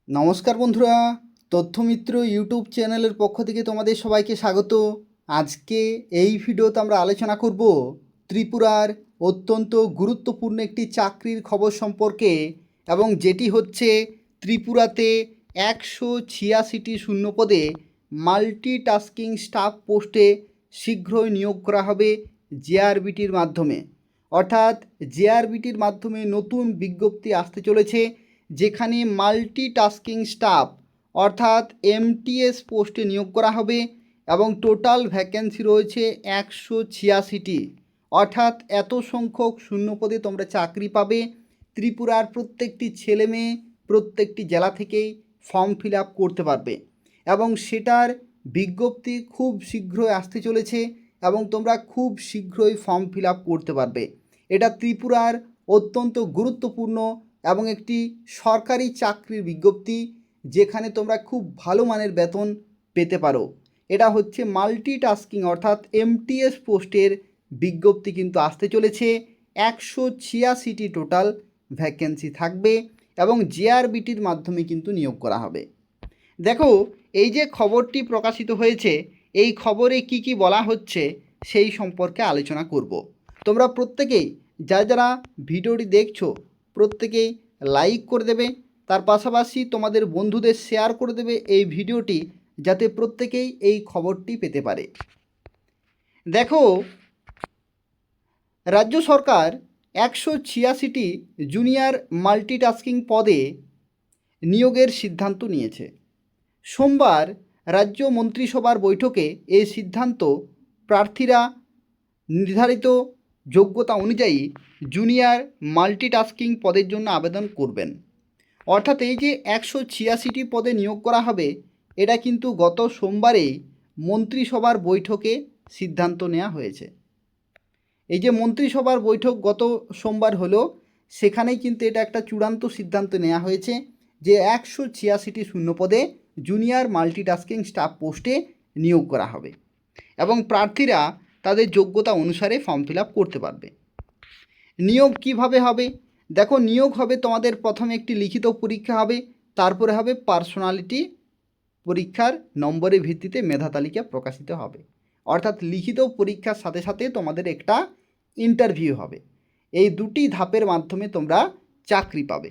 নমস্কার বন্ধুরা, তথ্যমিত্র ইউটিউব চ্যানেলের পক্ষ থেকে তোমাদের সবাইকে স্বাগত। আজকে এই ভিডিওতে আমরা আলোচনা করব ত্রিপুরার অত্যন্ত গুরুত্বপূর্ণ একটি চাকরির খবর সম্পর্কে, এবং যেটি হচ্ছে ত্রিপুরাতে 186টি শূন্যপদে মাল্টিটাস্কিং স্টাফ পোস্টে শীঘ্রই নিয়োগ করা হবে জেআরবিটির মাধ্যমে। অর্থাৎ জেআরবিটির মাধ্যমে নতুন বিজ্ঞপ্তি আসতে চলেছে, যেখানে মাল্টিটাস্কিং স্টাফ অর্থাৎ এমটিএস পোস্টে নিয়োগ করা হবে এবং টোটাল ভ্যাকেন্সি রয়েছে 186টি। অর্থাৎ এত সংখ্যক শূন্যপদে তোমরা চাকরি পাবে। ত্রিপুরার প্রত্যেকটি ছেলে মেয়ে প্রত্যেকটি জেলা থেকেই ফর্ম ফিল আপ করতে পারবে, এবং সেটার বিজ্ঞপ্তি খুব শীঘ্রই আসতে চলেছে এবং তোমরা খুব শীঘ্রই ফর্ম ফিল আপ করতে পারবে। এটা ত্রিপুরার অত্যন্ত গুরুত্বপূর্ণ এবং একটি সরকারি চাকরির বিজ্ঞপ্তি, যেখানে তোমরা খুব ভালো মানের বেতন পেতে পারো। এটা হচ্ছে মাল্টিটাস্কিং অর্থাৎ এমটিএস পোস্টের বিজ্ঞপ্তি কিন্তু আসতে চলেছে। 186টি টোটাল ভ্যাকেন্সি থাকবে এবং জেআরবিটির মাধ্যমে কিন্তু নিয়োগ করা হবে। দেখো, এই যে খবরটি প্রকাশিত হয়েছে, এই খবরে কি কি বলা হচ্ছে সেই সম্পর্কে আলোচনা করব। তোমরা প্রত্যেকেই যারা যারা ভিডিওটি দেখছো প্রত্যেকেই লাইক করে দেবে, তার পাশাপাশি তোমাদের বন্ধুদের শেয়ার করে দেবে এই ভিডিওটি, যাতে প্রত্যেকেই এই খবরটি পেতে পারে। দেখো, রাজ্য সরকার 186টি জুনিয়র মাল্টিটাস্কিং পদে নিয়োগের সিদ্ধান্ত নিয়েছে। সোমবার রাজ্য মন্ত্রিসভার বৈঠকে এই সিদ্ধান্ত প্রার্থীরা নির্ধারিত যোগ্যতা অনুযায়ী জুনিয়র মাল্টিটাস্কিং পদের জন্য আবেদন করবেন। অর্থাৎ এই যে 186টি পদে নিয়োগ করা হবে, এটা কিন্তু গত সোমবারেই মন্ত্রিসভার বৈঠকে সিদ্ধান্ত নেওয়া হয়েছে। এই যে মন্ত্রিসভার বৈঠক গত সোমবার হলো, সেখানেই কিন্তু এটা একটা চূড়ান্ত সিদ্ধান্ত নেওয়া হয়েছে যে 186টি শূন্যপদে জুনিয়র মাল্টিটাস্কিং স্টাফ পোস্টে নিয়োগ করা হবে এবং প্রার্থীরা তাদের যোগ্যতা অনুসারে ফর্ম ফিল আপ করতে পারবে। নিয়োগ কিভাবে হবে? দেখো, নিয়োগ হবে তোমাদের প্রথমে একটি লিখিত পরীক্ষা হবে, তারপরে হবে পার্সোনালিটি পরীক্ষার নম্বরের ভিত্তিতে মেধা তালিকা প্রকাশিত হবে। অর্থাৎ লিখিত পরীক্ষার সাথে সাথে তোমাদের একটা ইন্টারভিউ হবে। এই দুটি ধাপের মাধ্যমে তোমরা চাকরি পাবে।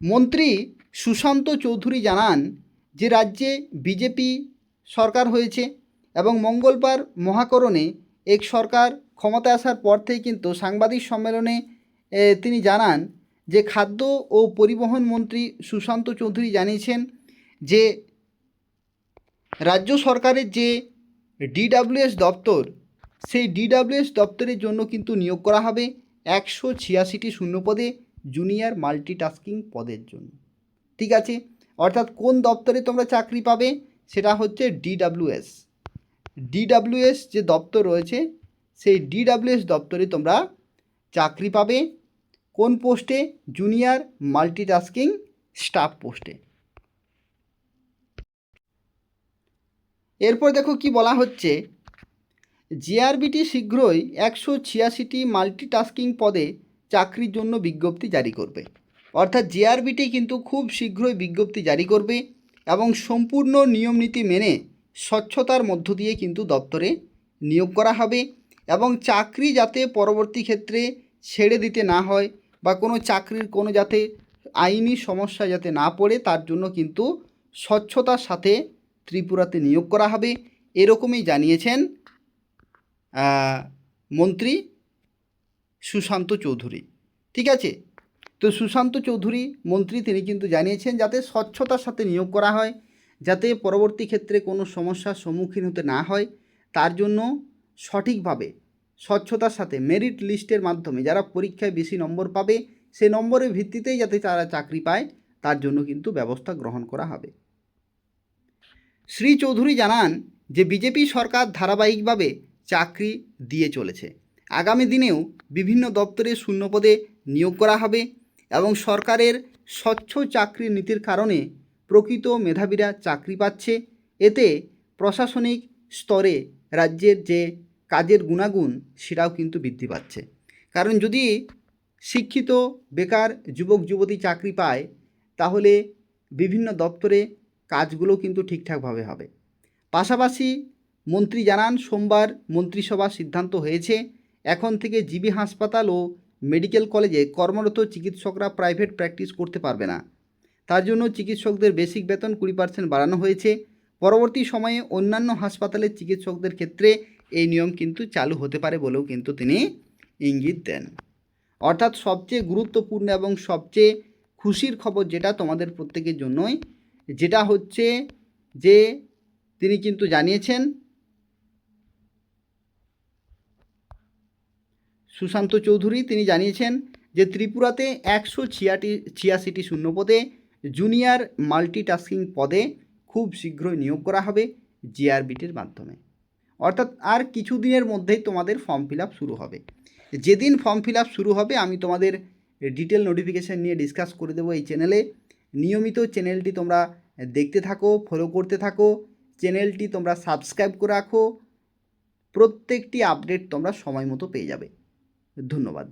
মন্ত্রী সুশান্ত চৌধুরী জানান যে রাজ্যে বিজেপি সরকার হয়েছে এবং মঙ্গলবার মহাকরণে এক সরকার ক্ষমতায় আসার পর থেকে কিন্তু সাংবাদিক সম্মেলনে তিনি জানান যে খাদ্য ও পরিবহন মন্ত্রী সুশান্ত চৌধুরী জানিয়েছেন যে রাজ্য সরকারের যে ডিডাব্লিউএস দপ্তর, সেই ডিডাব্লিউএস দপ্তরের জন্য কিন্তু নিয়োগ করা হবে 186টি শূন্যপদে জুনিয়র মাল্টিটাস্কিং পদের জন্য। ঠিক আছে, অর্থাৎ কোন দপ্তরে তোমরা চাকরি পাবে? সেটা হচ্ছে ডিডাব্লিউএস। ডিডাব্লিউএস যে দপ্তর রয়েছে, সেই ডিডাব্লিউএস দপ্তরে তোমরা চাকরি পাবে। কোন পোস্টে? জুনিয়র মাল্টিটাস্কিং স্টাফ পোস্টে। এরপর দেখো কি বলা হচ্ছে, জেআরবিটি শীঘ্রই 186টি মাল্টিটাস্কিং পদে চাকরির জন্য বিজ্ঞপ্তি জারি করবে। অর্থাৎ জেআরবিটি কিন্তু খুব শীঘ্রই বিজ্ঞপ্তি জারি করবে এবং সম্পূর্ণ নিয়মনীতি মেনে স্বচ্ছতার মধ্য দিয়ে কিন্তু দপ্তরে নিয়োগ করা হবে, এবং চাকরি যাতে পরবর্তী ক্ষেত্রে ছেড়ে দিতে না হয় বা কোনো চাকরির কোনো যাতে আইনি সমস্যা যাতে না পড়ে, তার জন্য কিন্তু স্বচ্ছতার সাথে ত্রিপুরাতে নিয়োগ করা হবে, এরকমই জানিয়েছেন মন্ত্রী সুশান্ত চৌধুরী। ঠিক আছে, তো সুশান্ত চৌধুরী মন্ত্রী তিনি কিন্তু জানিয়েছেন যাতে স্বচ্ছতার সাথে নিয়োগ করা হয়, যাতে পরবর্তী ক্ষেত্রে কোনো সমস্যার সম্মুখীন হতে না হয়, তার জন্য সঠিকভাবে স্বচ্ছতার সাথে মেরিট লিস্টের মাধ্যমে যারা পরীক্ষায় বেশি নম্বর পাবে, সেই নম্বরের ভিত্তিতেই যাতে তারা চাকরি পায়, তার জন্য কিন্তু ব্যবস্থা গ্রহণ করা হবে। শ্রী চৌধুরী জানান যে বিজেপি সরকার ধারাবাহিকভাবে চাকরি দিয়ে চলেছে। আগামী দিনেও বিভিন্ন দপ্তরে শূন্যপদে নিয়োগ করা হবে এবং সরকারের স্বচ্ছ চাকরি নীতির কারণে প্রকৃত মেধাবীরা চাকরি পাচ্ছে। এতে প্রশাসনিক স্তরে রাজ্যের যে কাজের গুণাগুণ সেটাও কিন্তু বৃদ্ধি পাচ্ছে। কারণ যদি শিক্ষিত বেকার যুবক যুবতী চাকরি পায়, তাহলে বিভিন্ন দপ্তরে কাজগুলো কিন্তু ঠিকঠাকভাবে হবে। পাশাপাশি মন্ত্রী জানান, সোমবার মন্ত্রিসভা সিদ্ধান্ত হয়েছে এখন থেকে জিবি হাসপাতাল ও মেডিকেল কলেজে কর্মরত চিকিৎসকরা প্রাইভেট প্র্যাকটিস করতে পারবে না। তার জন্য চিকিৎসকদের বেসিক বেতন 20% বাড়ানো হয়েছে। পরবর্তী সময়ে অন্যান্য হাসপাতালের চিকিৎসকদের ক্ষেত্রে এই নিয়ম কিন্তু চালু হতে পারে বলেও কিন্তু তিনি ইঙ্গিত দেন। অর্থাৎ সবচেয়ে গুরুত্বপূর্ণ এবং সবচেয়ে খুশির খবর যেটা তোমাদের প্রত্যেকের জন্যই, যেটা হচ্ছে যে তিনি কিন্তু জানিয়েছেন, সুশান্ত চৌধুরী তিনি জানিয়েছেন যে ত্রিপুরাতে 186টি শূন্যপদে জুনিয়র মাল্টিটাস্কিং পদে খুব শীঘ্রই নিয়োগ করা হবে জিআরবিটির মাধ্যমে। অর্থাৎ আর কিছু দিনের মধ্যেই তোমাদের ফর্ম ফিল আপ শুরু হবে। যেদিন ফর্ম ফিল আপ শুরু হবে আমি তোমাদের ডিটেল নোটিফিকেশান নিয়ে ডিসকাস করে দেবো এই চ্যানেলে। নিয়মিত চ্যানেলটি তোমরা দেখতে থাকো, ফলো করতে থাকো, চ্যানেলটি তোমরা সাবস্ক্রাইব করে রাখো, প্রত্যেকটি আপডেট তোমরা সময় মতো পেয়ে যাবে। ধন্যবাদ।